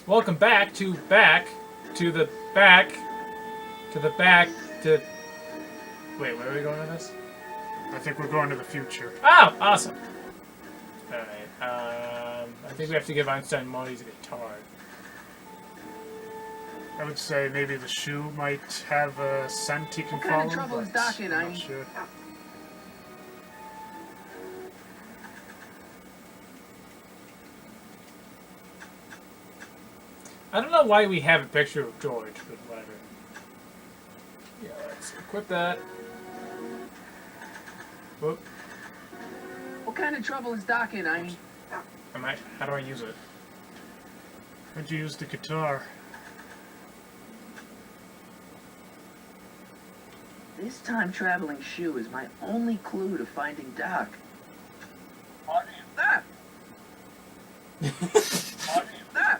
Welcome back to the back to the back to. Wait, where are we going with this? I think we're going to the future. Oh, awesome. All right. I think we have to give Einstein Marty's guitar. I would say maybe the shoe might have a scent he can What follow. kind of trouble is Doc in? I'm not sure. I don't know why we have a picture of George, but whatever. Yeah, let's equip that. Whoop. What kind of trouble is Doc in? How do I use it? How'd you use the guitar? This time-traveling shoe is my only clue to finding Doc. Ah! Ah!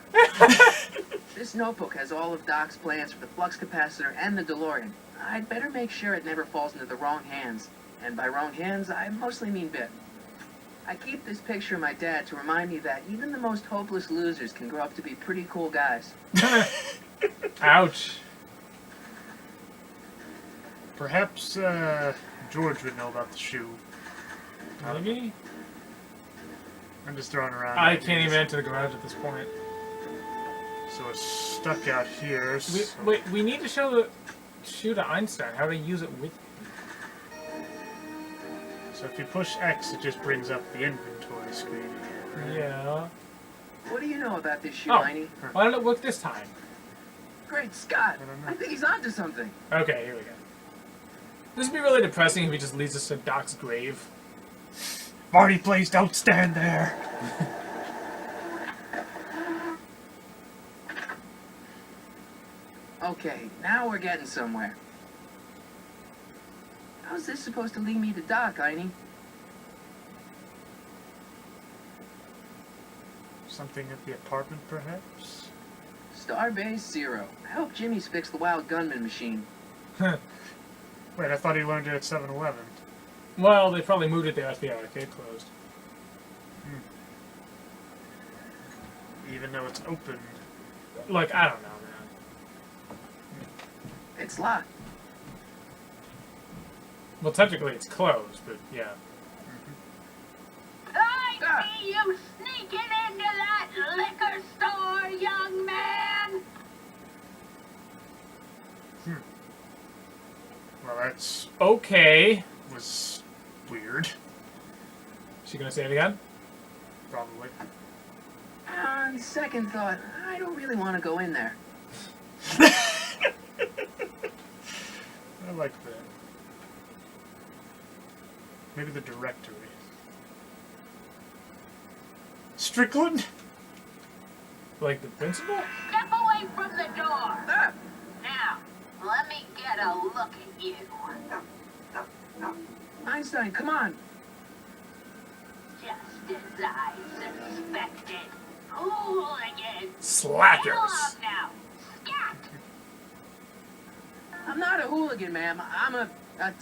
This notebook has all of Doc's plans for the flux capacitor and the DeLorean. I'd better make sure it never falls into the wrong hands. And by wrong hands, I mostly mean Bit. I keep this picture of my dad to remind me that even the most hopeless losers can grow up to be pretty cool guys. Ouch. Perhaps George would know about the shoe. Maybe? I'm just throwing around. I ideas. can't even enter the garage at this point. So we're stuck out here. Wait, we need to show the shoe to Einstein. How to use it with. So if you push X, it just brings up the inventory screen again. Right? Yeah. What do you know about this shoe, Oh. Heine? Why did it work this time? Great Scott! I don't know. I think he's onto something. Okay, here we go. This would be really depressing if he just leads us to Doc's grave. Marty, please don't stand there. Okay, now we're getting somewhere. How's this supposed to lead me to Doc, Heine? Something at the apartment, perhaps? Starbase 0. I hope Jimmy's fixed the wild gunman machine. Wait, I thought he learned it at 7-Eleven. Well, they probably moved it there after the arcade closed. Even though it's open. Like, I don't know, man. It's locked. Well, technically it's closed, but yeah. I see you sneaking into that liquor store, young man! Well, that's Okay. was weird. She gonna say it again? Probably. On second thought, I don't really want to go in there. I like that. Maybe the directory. Strickland? Like the principal? Step away from the door! Ah! Now, let me get a look at you. Einstein, come on! Just as I suspected. Hooligans! Slackers. Get along now! Scat! I'm not a hooligan, ma'am. I'm a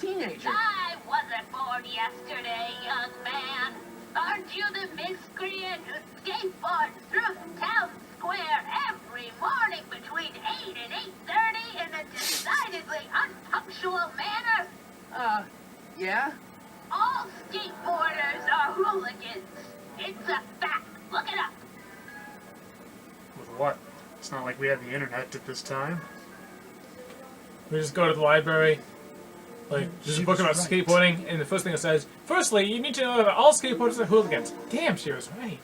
teenager. I wasn't born yesterday, young man. Aren't you the miscreant who skateboards through town square every morning between 8 and 8:30 in a decidedly unpunctual manner? Yeah? All skateboarders are hooligans. It's a fact. Look it up. With what? It's not like we had the internet at this time. We just go to the library, like, there's She a book was about right. skateboarding, and the first thing it says, firstly, you need to know that all skateboarders are hooligans. Damn, she was right.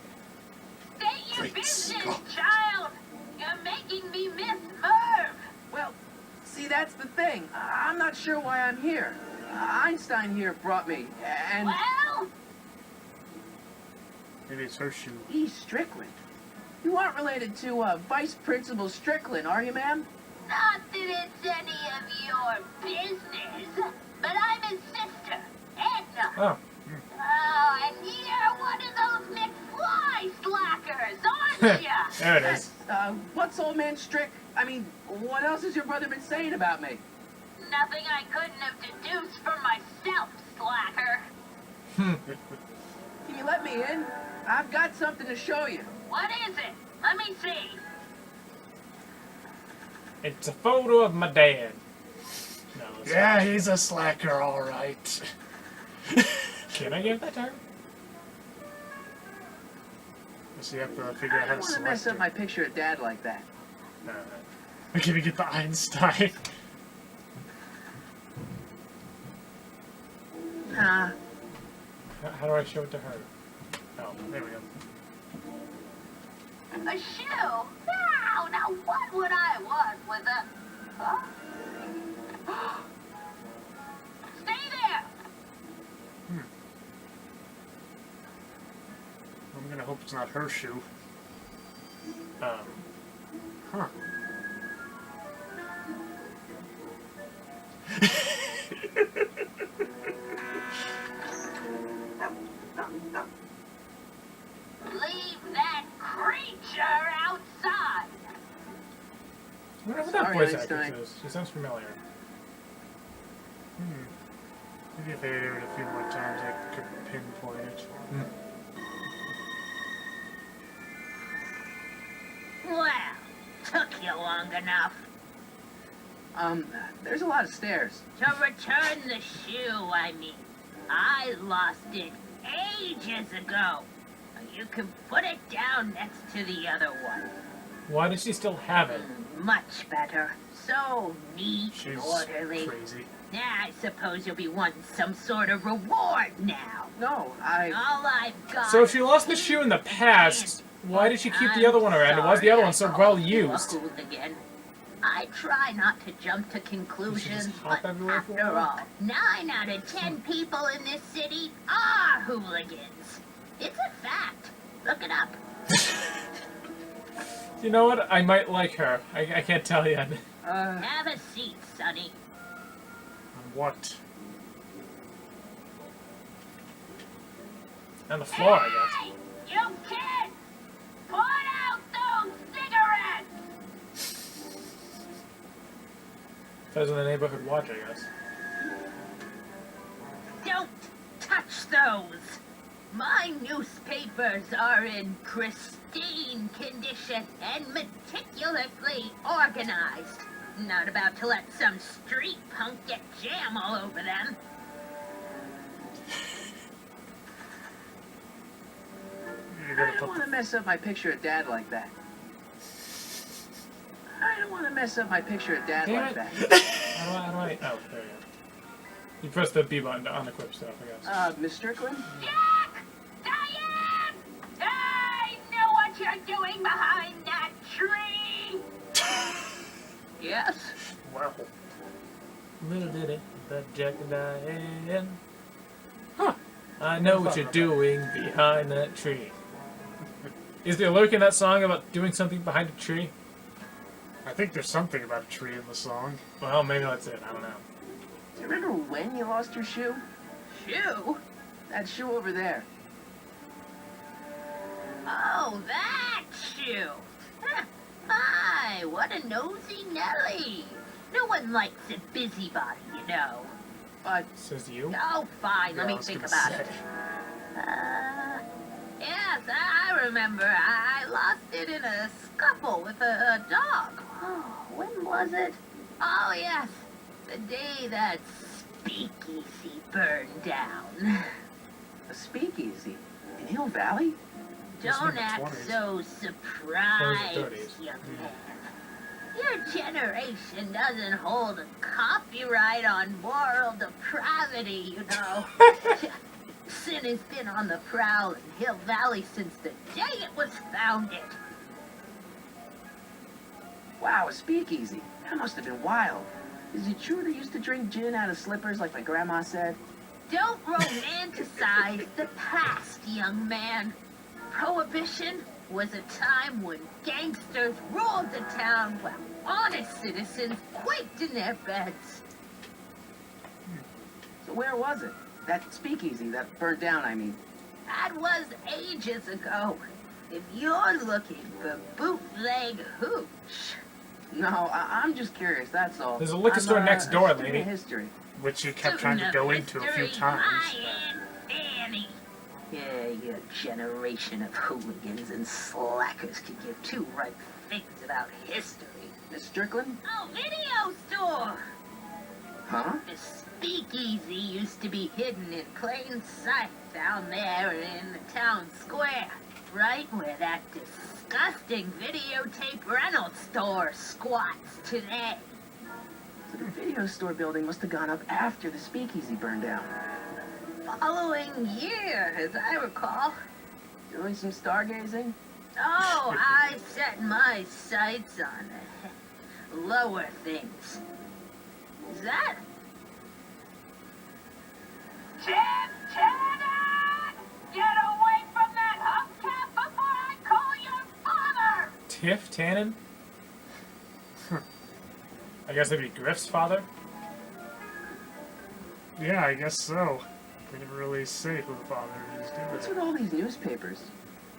State your Great business, Scott. child. You're making me miss Merv. Well, see, that's the thing. I'm not sure why I'm here. Einstein here brought me, and Well, Maybe it's her shoe. he's Strickland. You aren't related to, Vice Principal Strickland, are you, ma'am? not that it's any of your business, but I'm his sister, Edna. Oh. Oh, and you're one of those McFly slackers, aren't ya? There it is. What's old man Strick? I mean, what else has your brother been saying about me? Nothing I couldn't have deduced for myself, slacker. Can you let me in? I've got something to show you. What is it? Let me see. It's a photo of my dad. No, it's Yeah, he's a slacker, all right. Can I give that to her? So you have to figure I out how don't to want to mess select up my picture of Dad like that. it. Can we get the Einstein? Nah. How do I show it to her? Oh, There we go. A shoe? Now, what would I want with a... Huh? Stay there! I'm gonna hope it's not her shoe. Huh. Leave that creature outside! I wonder what that Sorry, voice Einstein. actress is. She sounds familiar. Maybe if I hear it a few more times, I could pinpoint it. Well, took you long enough. There's a lot of stairs. To return the shoe, I mean. I lost it ages ago. You can put it down next to the other one. Why does she still have it? Much better. So neat and She's orderly. crazy. Yeah, I suppose you'll be wanting some sort of reward now. No, All I've got. So if she lost the shoe in the past, why did she keep the other one around? And why is the other one so well used? Again. I try not to jump to conclusions, hop but everywhere for after a while? all, 9 out of 10 people in this city are hooligans. It's a fact. Look it up. You know what? I might like her. I can't tell yet. Have a seat, Sonny. On what? On the floor, I Hey, you kid! Put out those cigarettes! guess. Those in the neighborhood watch, I guess. Don't touch those! My newspapers are in pristine condition and meticulously organized. Not about to let some street punk get jam all over them. You're I gonna don't put want to mess up my picture of Dad like that. I don't want to mess up my picture of Dad Damn like it. that. How do I? Oh, there you go. You press the B button to unequip stuff, I guess. Miss Strickland? Jack! Diane! I know what you're doing behind that tree! Yes? Wow. Little did it, but Jack and Diane. Huh. I know what you're doing behind that tree. Is there a lyric in that song about doing something behind a tree? I think there's something about a tree in the song. Well, maybe that's it. I don't know. Do you remember when you lost your shoe? Shoe? That shoe over there. Oh, that shoe! Huh. Hi, what a nosy Nelly! No one likes a busybody, you know. But Says you. Oh, fine, let Yeah, I me was think gonna about say. it. Yes, I remember. I lost it in a scuffle with a dog. Oh, when was it? Oh, yes, the day that speakeasy burned down. a speakeasy in Hill Valley? This was Don't in the act 20s. so surprised, 30s. young man. Your generation doesn't hold a copyright on moral depravity, you know. Sin has been on the prowl in Hill Valley since the day it was founded. Wow, a speakeasy. That must have been wild. Is it true they used to drink gin out of slippers like my grandma said? Don't romanticize the past, young man. Prohibition was a time when gangsters ruled the town while honest citizens quaked in their beds. So where was it? That speakeasy that burned down, I mean. That was ages ago. If you're looking for bootleg hooch. No, I'm just curious, that's all. There's a liquor I'm, store next door, a student lady. of history. Which you kept trying to go into a few times. My Aunt Fanny. Yeah, your generation of hooligans and slackers can give two right things about history. Miss Strickland? Oh, video store! Huh? The speakeasy used to be hidden in plain sight down there in the town square, right where that disgusting videotape rental store squats today. So the video store building must have gone up after the speakeasy burned down. Following year, as I recall. Doing some stargazing? Oh, I set my sights on lower things. Is that? Tannin! Get away from that hubcap before I call your father! Tiff Tannen? I guess that'd be Griff's father? Yeah, I guess so. They never really say who the father is, What's do with they? all these newspapers?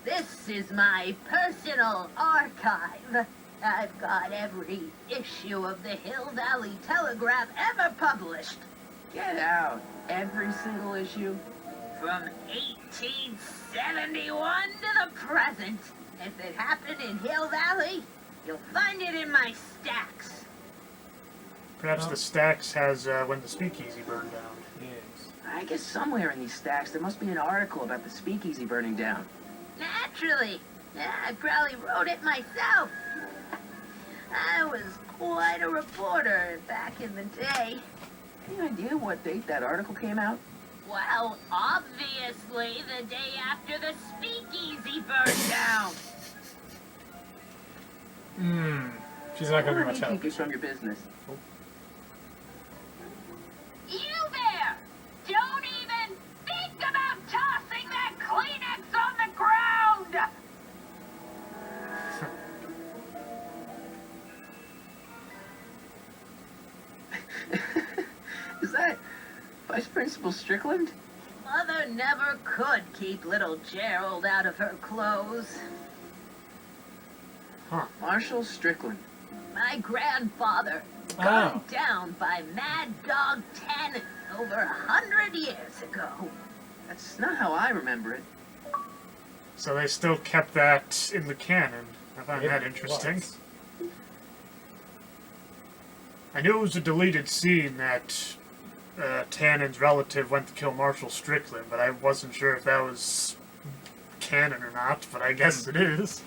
This is my personal archive. I've got every issue of the Hill Valley Telegraph ever published. Get out. Every single issue? From 1871 to the present. If it happened in Hill Valley, you'll find it in my stacks. Perhaps the stacks has when the speakeasy burned down. Yes. I guess somewhere in these stacks there must be an article about the speakeasy burning down. Naturally. I probably wrote it myself. I was quite a reporter back in the day. Any idea what date that article came out? Well, obviously the day after the speakeasy burned down. She's not gonna be Let much me help. keep you from your business. You there! Don't even think about tossing that Kleenex on the ground! Is that Vice Principal Strickland? Mother never could keep little Gerald out of her clothes. Marshall Strickland. My grandfather, Oh. gunned down by Mad Dog Tannen over 100 years ago. That's not how I remember it. So they still kept that in the canon. I find that It interesting. was. I knew it was a deleted scene that Tannen's relative went to kill Marshall Strickland, but I wasn't sure if that was canon or not, but I guess it is.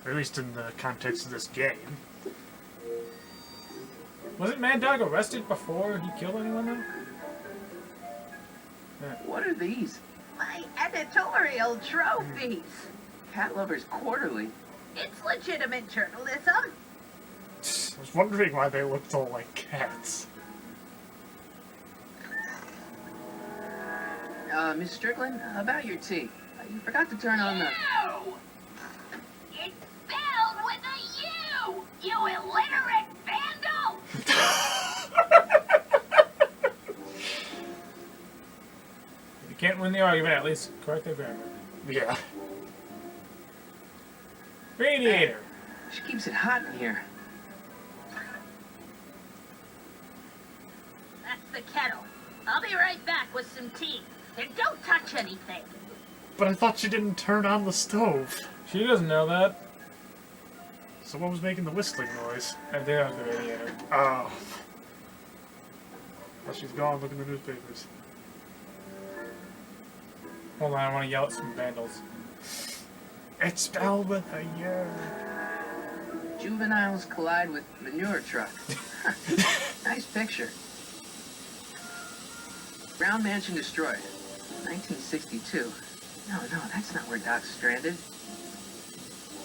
Or at least in the context of this game. Wasn't Mad Dog arrested before he killed anyone though? What are these? My editorial trophies. Cat Lovers Quarterly. It's legitimate journalism. I was wondering why they looked all like cats. Miss Strickland, about your tea. You forgot to turn on the... You! It's spelled with a U! You illiterate vandal! If you can't win the argument, at least correct the grammar. Yeah. Radiator. She keeps it hot in here. That's the kettle. I'll be right back with some tea. And don't touch anything. But I thought she didn't turn on the stove. She doesn't know that. So what was making the whistling noise? I think that was the radiator. Oh. Well, she's gone. Look in the newspapers. Hold on, I want to yell at some vandals. It's spelled with a U. Juveniles collide with manure truck. Nice picture. Brown Mansion destroyed. 1962. No, that's not where Doc's stranded.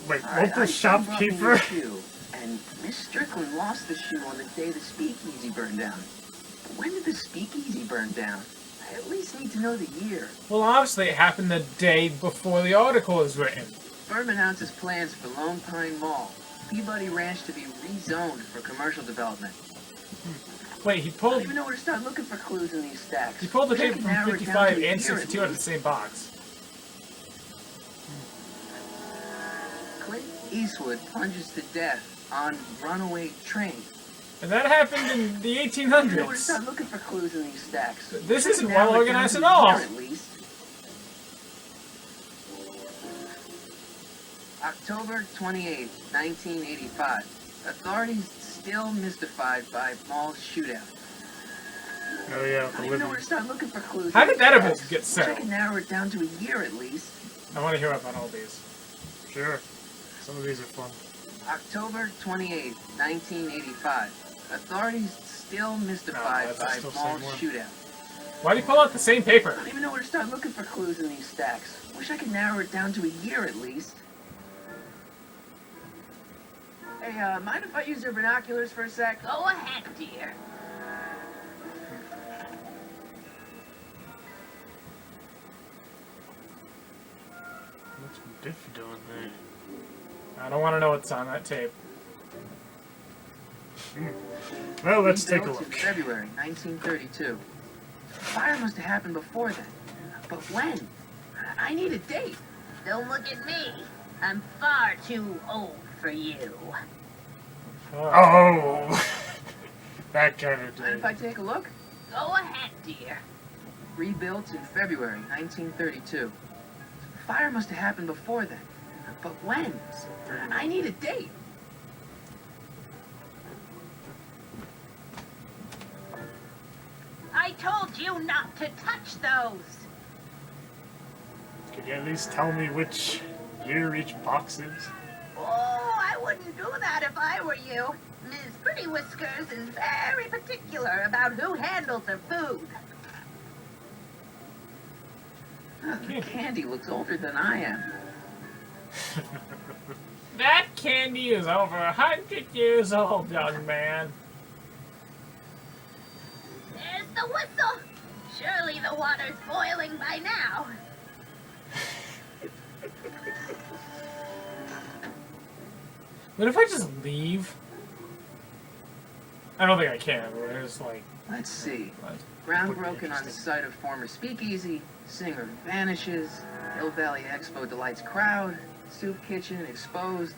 Wait, All right, local I shopkeeper? brought me a shoe, and Miss Strickland lost the shoe on the day the speakeasy burned down. When did the speakeasy burn down? I at least need to know the year. Well, obviously it happened the day before the article was written. Firm announces plans for Lone Pine Mall, Peabody Ranch to be rezoned for commercial development. Wait, he I don't pulled even know where to start looking for clues in these stacks. the Wish I paper could from narrow it down 55 to a and year at 62 out of the least. same box. Clint Eastwood plunges to death on runaway train. And that happened in the I don't know where to 1800s. start looking for clues in these stacks. This Wish I isn't could well narrow it down organized to at a all. year at least. October 28, 1985. Authorities still mystified by mall shootout. Oh yeah, I the don't even know living. where to start looking for clues. How did that ever get Wish I settled? could narrow it down to a year at least. I want to hear about all these. Sure. Some of these are fun. October 28, 1985. Authorities still mystified that's by still mall same one. shootout. Why do you pull out the same paper? I don't even know where to start looking for clues in these stacks. Wish I could narrow it down to a year at least. Hey, mind if I use your binoculars for a sec? Go ahead, dear. What's Diff doing there? I don't want to know what's on that tape. Well, let's take a Rebuilt look. in February 1932. Fire must have happened before then. But when? I need a date. Don't look at me. I'm far too old for you. Oh! That kind of Mind thing. if I take a look? Go ahead, dear. Rebuilt in February 1932. Fire must have happened before then. But when? I need a date. I told you not to touch those. Could you at least tell me which year each box is? Oh, I wouldn't do that if I were you. Ms. Pretty Whiskers is very particular about who handles her food. The candy looks older than I am. That candy is over 100 years old, young man. There's the whistle. Surely the water's boiling by now. What if I just leave? I don't think I can, but it's like... Let's see. What? Ground Would be broken on the interesting. site of former speakeasy. Singer vanishes. Hill Valley Expo delights crowd. Soup kitchen exposed.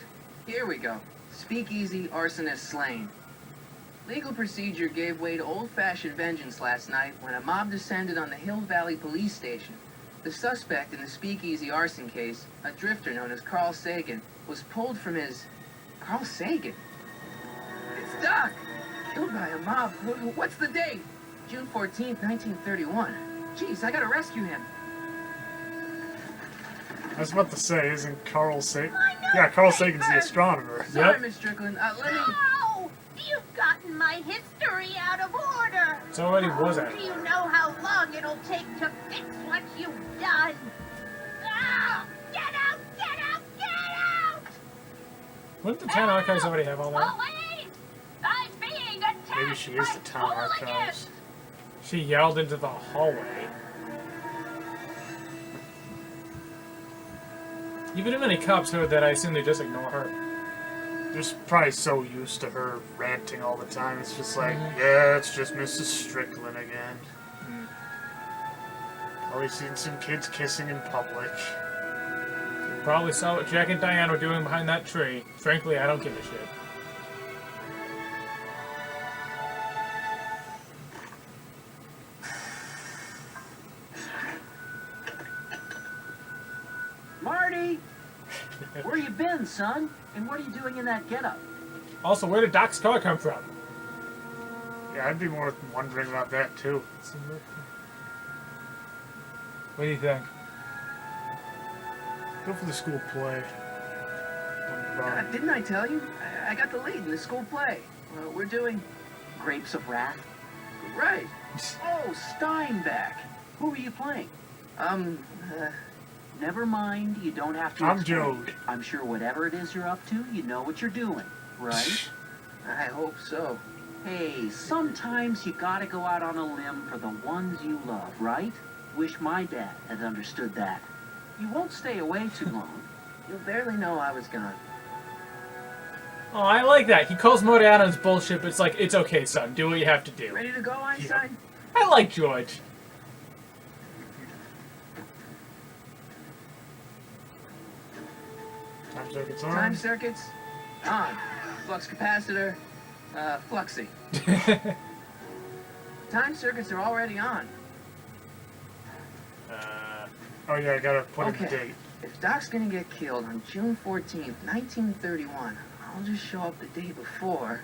Here we go. Speakeasy arsonist slain. Legal procedure gave way to old-fashioned vengeance last night when a mob descended on the Hill Valley police station. The suspect in the speakeasy arson case, a drifter known as Carl Sagan, was pulled from his... Carl Sagan? It's Doc! Killed by a mob. What's the date? June 14th, 1931. Jeez, I gotta rescue him. I was about to say, isn't Carl Sagan? My Yeah, Carl Sagan's the newspaper! astronomer. Sorry, Yep. Miss Strickland. Let me... No! You've gotten my history out of order. It already was out of Do you order. know how long it'll take to fix what you've done? Ah! Get out! Get out! Get out! Wouldn't the town archives already have all that? Police! I'm being attacked Maybe she is by the town hooligans! archives. She yelled into the hallway. Even if any cops heard that, I assume they just ignore her. They're just probably so used to her ranting all the time. It's just like, Mhm. yeah, it's just Mrs. Strickland again. Mm. Always seen some kids kissing in public. You probably saw what Jack and Diane were doing behind that tree. Frankly, I don't give a shit. Marty! Where you been, son? And what are you doing in that getup? Also, where did Doc's car come from? Yeah, I'd be more wondering about that too. What do you think? Go for the school play. Didn't I tell you? I got the lead in the school play. We're doing... Grapes of Wrath? Right. Oh, Steinbeck! Who are you playing? Never mind, you don't have to I'm explain. Jode. I'm sure whatever it is you're up to, you know what you're doing, right? I hope so. Hey, sometimes you gotta go out on a limb for the ones you love, right? Wish my dad had understood that. You won't stay away too long. You'll barely know I was gone. Oh, I like that. He calls Moriarty's bullshit, but it's like, it's okay, son. Do what you have to do. Ready to go, Einstein? I like George. Time circuits on. Time circuits? On. Flux capacitor? Fluxy. Time circuits are already on. Oh yeah, I gotta put in Okay. the date. If Doc's gonna get killed on June 14th, 1931, I'll just show up the day before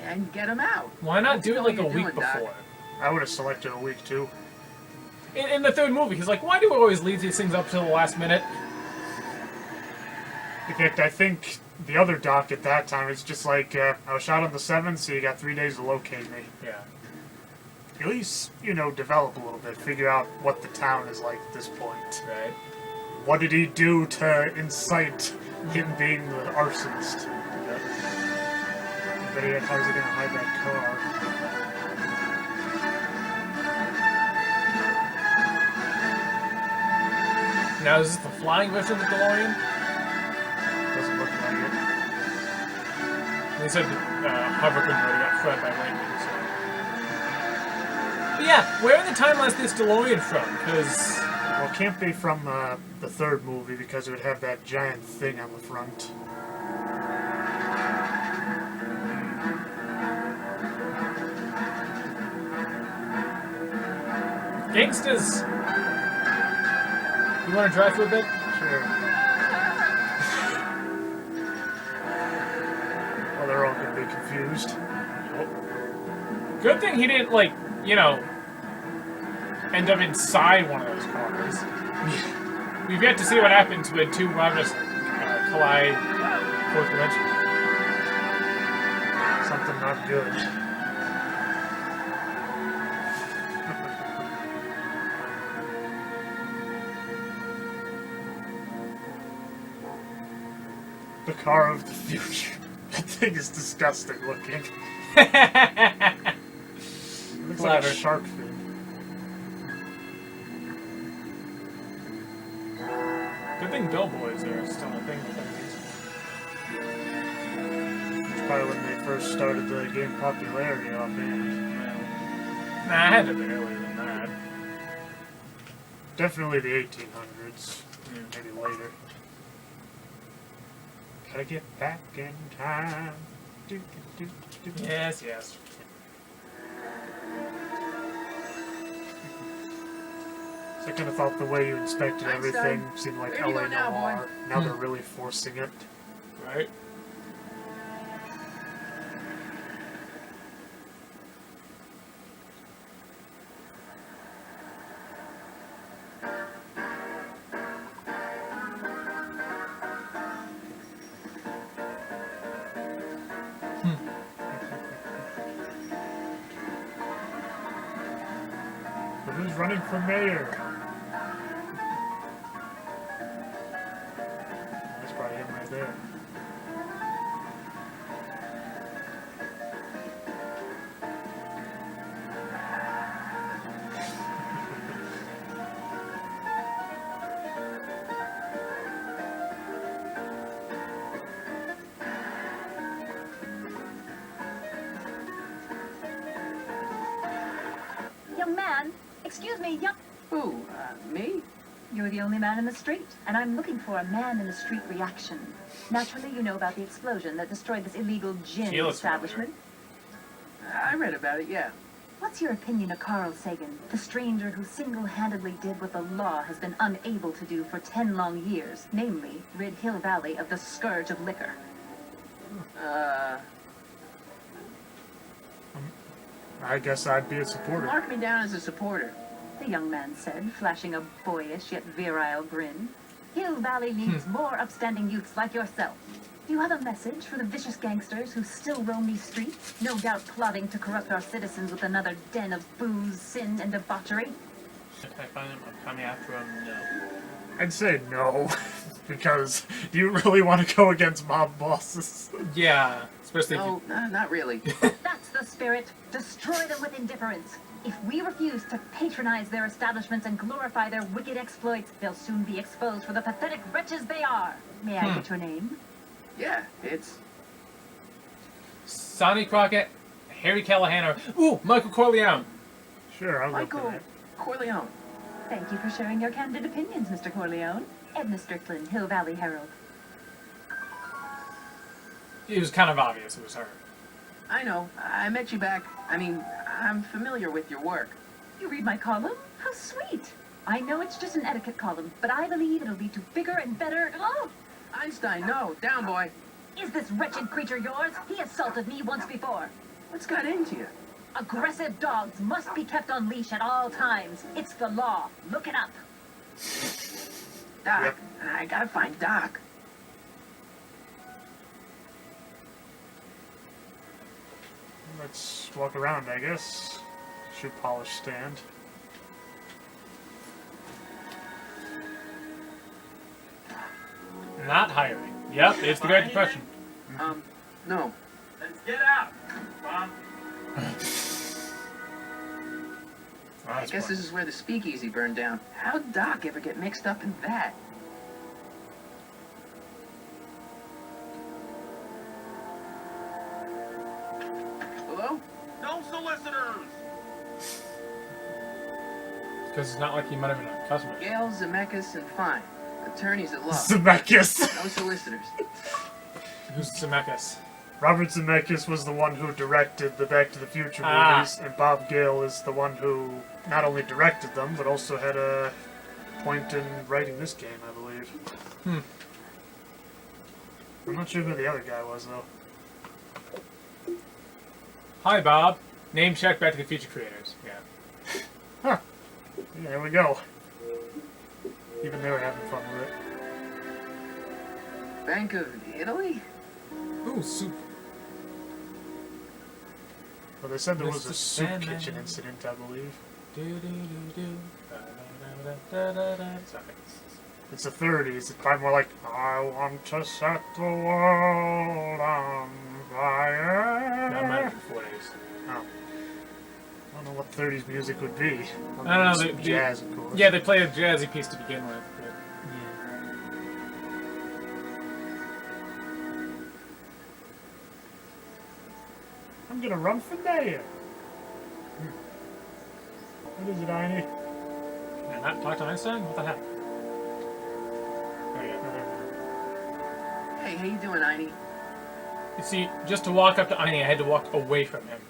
and get him out. Why not What's do it like a you're week doing, Doc? before? I would have selected a week too. In the third movie, he's like, why do we always leave these things up till the last minute? In fact, I think the other Doc at that time is just like, I was shot on the 7th, so you got 3 days to locate me. Yeah. At least, develop a little bit, figure out what the town is like at this point. Right. What did he do to incite him being the arsonist? But yet, how's he gonna hide that car? Now, is this the flying version of the DeLorean? Doesn't look like it. They said hover couldn't already got fried by lightning, so... But yeah, where in the timeline is this DeLorean from? Because... Well, it can't be from the third movie because it would have that giant thing on the front. Gangsters! You want to drive for a bit? Sure. Well, they're all going to be confused. Good thing he didn't, like, end up inside one of those cars. We've yet to see what happens when two robbers collide fourth dimension. Something not good. The car of the future. That thing is disgusting looking. It looks like a Clever. shark fin. Good thing billboards are still a thing within these. It's probably when they first started to gain popularity offhand. Nah, I had to be earlier than that. Definitely the 1800s. Maybe later. Gotta get back in time. Do, do, do, do. Yes, yes. So I kind of thought the way you inspected Einstein, everything seemed like where do you LA go now, boy? Noir. Now they're really forcing it. Right? But who's running for mayor? That's probably him right there. Young man, excuse me, Who? Me? You're the only man in the street, and I'm looking for a man-in-the-street reaction. Naturally, you know about the explosion that destroyed this illegal gin She looks establishment. I read about it, yeah. What's your opinion of Carl Sagan, the stranger who single-handedly did what the law has been unable to do for 10 long years, namely, rid Hill Valley of the scourge of liquor? I guess I'd be a supporter. Mark me down as a supporter. The young man said, flashing a boyish yet virile grin. Hill Valley needs more upstanding youths like yourself. Do you have a message for the vicious gangsters who still roam these streets, no doubt plotting to corrupt our citizens with another den of booze, sin, and debauchery? Can I find him? I'm coming after him. No. I'd say no, because do you really want to go against mob bosses? Yeah, especially if No, not really. That's the spirit. Destroy them with indifference. If we refuse to patronize their establishments and glorify their wicked exploits, they'll soon be exposed for the pathetic wretches they are. May I get your name? Yeah, it's... Sonny Crockett, Harry Callahan, or Michael Corleone. Sure, I'll look Michael at it. Corleone. Thank you for sharing your candid opinions, Mr. Corleone. Edna Strickland, Hill Valley Herald. It was kind of obvious it was her. I know. I met you back. I'm familiar with your work. You read my column? How sweet. I know it's just an etiquette column, but I believe it'll lead to bigger and better... Oh! Einstein, no. Down, boy. Is this wretched creature yours? He assaulted me once before. What's got into you? Aggressive dogs must be kept on leash at all times. It's the law. Look it up. Doc. Yep. I gotta find Doc. Let's walk around, I guess. Shoe polish stand. Not hiring. Yep, it's the Great Depression. No. Let's get out. Mom. I guess this is where the speakeasy burned down. How'd Doc ever get mixed up in that? Hello? No solicitors. Because it's not like he might have been a customer. Gale, Zemeckis, and Fine. Attorneys at law. Zemeckis. No solicitors. Who's Zemeckis? Robert Zemeckis was the one who directed the Back to the Future Ah. movies, and Bob Gale is the one who not only directed them, but also had a point in writing this game, I believe. I'm not sure who the other guy was, though. Hi, Bob. Name check Back to the Future creators. Yeah. Yeah, there we go. Even they were having fun with it. Bank of Italy? Ooh, soup. Well, they said there was Mr. a soup Sandman. kitchen incident, I believe. Do-do-do-do. Da-da-da-da-da-da. Sorry. It's the 30s. It's probably more like, I want to set the world on fire. That might have been 40s. Oh. I don't know what 30s music would be. I don't know, Some the- jazz, of course. Yeah, they play a jazzy piece to begin with. But I'm gonna run for mayor. What is it, Einie? can I not talk to Einstein? What the heck? There you go. Hey, how you doing, Einie? You see, just to walk up to Einie, I had to walk away from him.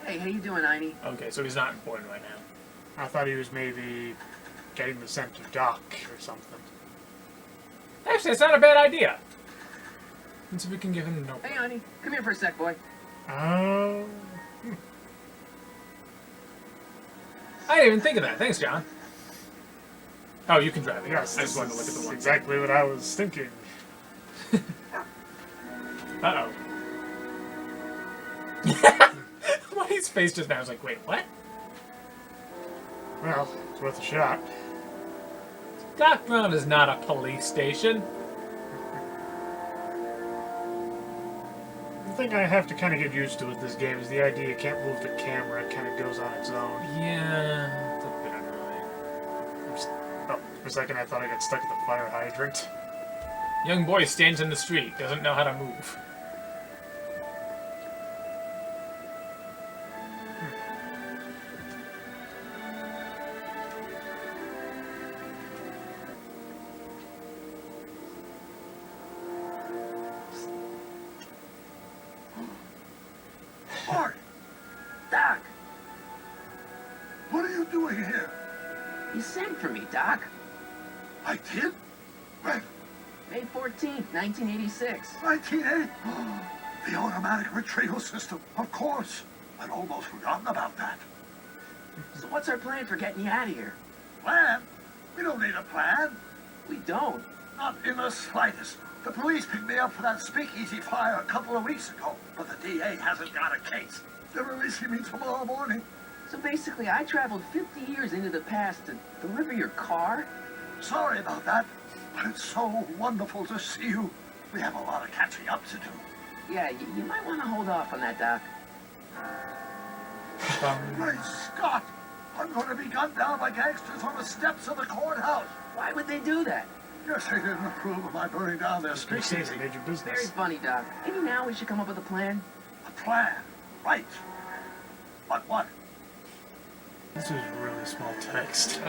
Hey, how you doing, Einie? Okay, so he's not important right now. I thought he was maybe getting the scent of Doc or something. Actually, it's not a bad idea. Let's see if we can give him a note. Hey, Einie, come here for a sec, boy. Oh. I didn't even think of that. Thanks, John. Oh, you can drive it. Yes, I just wanted to look at the this is one. exactly what I was thinking. Uh-oh. His face just now was like, wait, what? Well, it's worth a shot. Doc Brown is not a police station. The thing I have to kind of get used to with this game is the idea you can't move the camera, it kind of goes on its own. Yeah, it's a bit annoying. Oh, for a second I thought I got stuck at the fire hydrant. Young boy stands in the street, doesn't know how to move. Art, Doc, what are you doing here? you sent for me, Doc. I did? When? May 14th, 1986. 1980? The automatic retrieval system, of course. I'd almost forgotten about that. So what's our plan for getting you out of here? Plan? We don't need a plan. We don't. Not in the slightest. The police picked me up for that speakeasy fire a couple of weeks ago, but the DA hasn't got a case. They're releasing me tomorrow morning. So basically, I traveled 50 years into the past to deliver your car? Sorry about that, but it's so wonderful to see you. We have a lot of catching up to do. Yeah, you might want to hold off on that, Doc. Great Scott! I'm going to be gunned down by gangsters on the steps of the courthouse. Why would they do that? Guess they didn't approve of my burning down their You say speakeasy. it's a major Very business. funny, Doc. Maybe now we should come up with a plan. A plan, right? But what? This is really small text.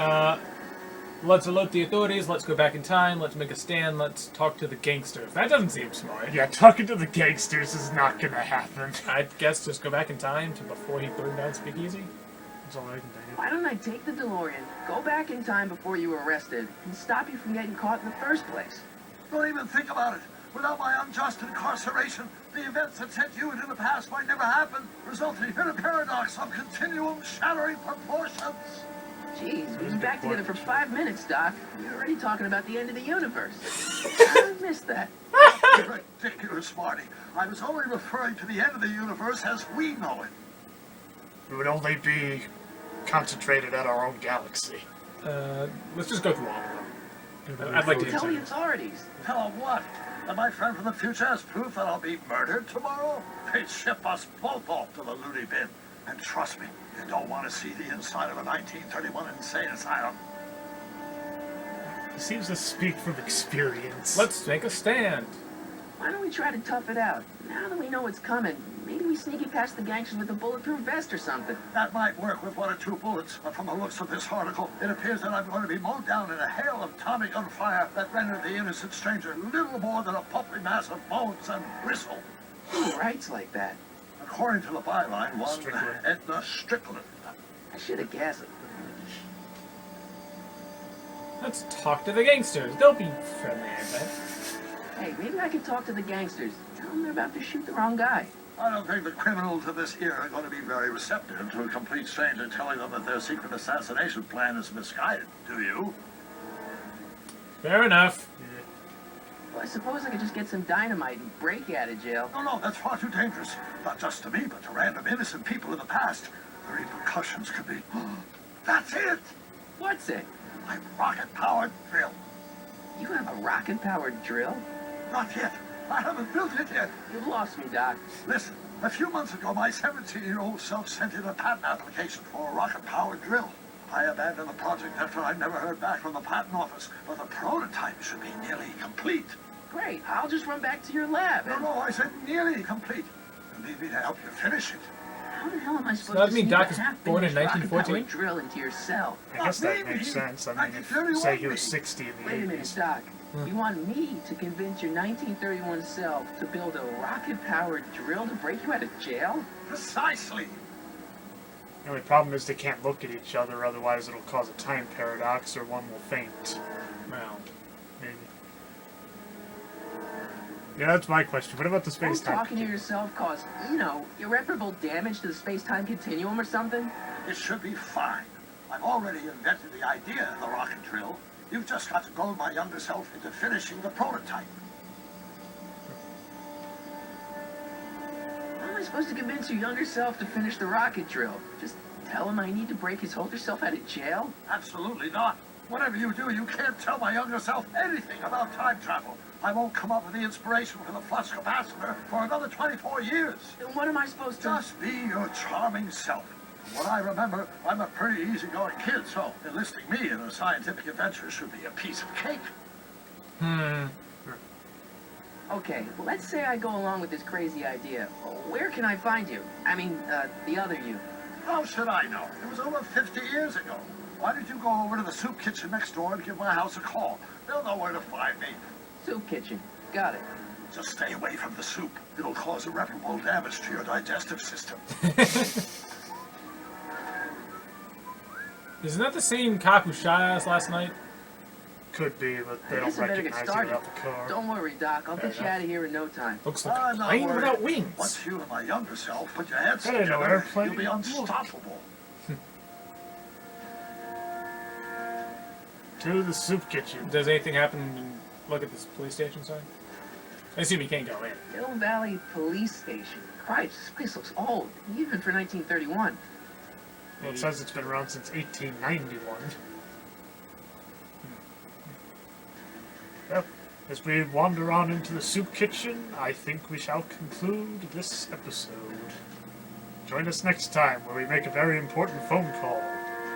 Let's alert the authorities, let's go back in time, let's make a stand, let's talk to the gangsters. That doesn't seem smart. Yeah, talking to the gangsters is not gonna happen. I guess just go back in time to before he burned down Speakeasy. That's all I can think of. Why don't I take the DeLorean, go back in time before you were arrested, and stop you from getting caught in the first place? Don't even think about it. Without my unjust incarceration, the events that sent you into the past might never happen, resulting in a paradox of continuum shattering proportions. Jeez, we've been back together for 5 minutes, Doc. You're already talking about the end of the universe. I missed that. Ridiculous, Marty. I was only referring to the end of the universe as we know it. We would only be concentrated at our own galaxy. Let's just go through all of them. I'd like to Tell the hear authorities. Tell them what? That my friend from the future has proof that I'll be murdered tomorrow? They'd ship us both off to the loony bin. And trust me, you don't want to see the inside of a 1931 insane asylum. He seems to speak from experience. Let's make a stand. Why don't we try to tough it out? Now that we know what's coming, maybe we sneak it past the gangsters with a bulletproof vest or something. That might work with 1 or 2 bullets, but from the looks of this article, it appears that I'm going to be mowed down in a hail of Tommy gunfire that rendered the innocent stranger little more than a pulpy mass of bones and gristle. Who writes like that? According to the byline, one Strickland. Edna Strickland. I should have guessed. Let's talk to the gangsters. They'll be friendly, I bet. Hey, maybe I could talk to the gangsters. Tell them they're about to shoot the wrong guy. I don't think the criminals of this era are going to be very receptive to a complete stranger telling them that their secret assassination plan is misguided, do you? Fair enough. Well, I suppose I could just get some dynamite and break you out of jail. No, that's far too dangerous. Not just to me, but to random innocent people in the past. The repercussions could be... That's it! What's it? My rocket-powered drill. You have a rocket-powered drill? Not yet. I haven't built it yet. You've lost me, Doc. Listen, a few months ago, my 17-year-old self sent in a patent application for a rocket-powered drill. I abandoned the project after I never heard back from the patent office, but the prototype should be nearly complete. Great. I'll just run back to your lab. No, I said nearly complete. You need me to help you finish it. How the hell am I supposed that to mean sneak Doc a is half-finished born in rocket-powered 1914? drill into your cell? I guess that Maybe. makes sense. I mean, if 1931 say he was maybe. 60 in the Wait a 80s. minute, Doc. You want me to convince your 1931 self to build a rocket-powered drill to break you out of jail? Precisely. The only problem is they can't look at each other, otherwise it'll cause a time paradox or one will faint. Well, Maybe. Yeah, that's my question. What about the Won't space-time? talking to yourself cause, irreparable damage to the space-time continuum or something? It should be fine. I've already invented the idea of the rocket drill. You've just got to goad my younger self into finishing the prototype. How am I supposed to convince your younger self to finish the rocket drill? Just tell him I need to break his older self out of jail? Absolutely not. Whatever you do, you can't tell my younger self anything about time travel. I won't come up with the inspiration for the flux capacitor for another 24 years. Then what am I supposed to... Just be your charming self. From what I remember, I'm a pretty easygoing kid, so enlisting me in a scientific adventure should be a piece of cake. Okay, well, let's say I go along with this crazy idea. Where can I find you? I mean, the other you. How should I know? It was over 50 years ago. Why don't you go over to the soup kitchen next door and give my house a call? They'll know where to find me. Soup kitchen. Got it. Just stay away from the soup. It'll cause irreparable damage to your digestive system. isn't that the same cop who shot at us last night? Could be, but they I don't guess I better get recognize you started. without the car. Don't worry, Doc. I'll get you out of here in no time. Looks like a I'm not plane worried. without wings. Once you and my younger self put your heads That ain't no together, airplane. you'll be unstoppable. To the soup kitchen. Does anything happen when you look at this police station sign? I assume you can't go in. Mill Valley Police Station. Christ, this place looks old, even for 1931. Well, it says it's been around since 1891. Yep. As we wander on into the soup kitchen, I think we shall conclude this episode. Join us next time where we make a very important phone call.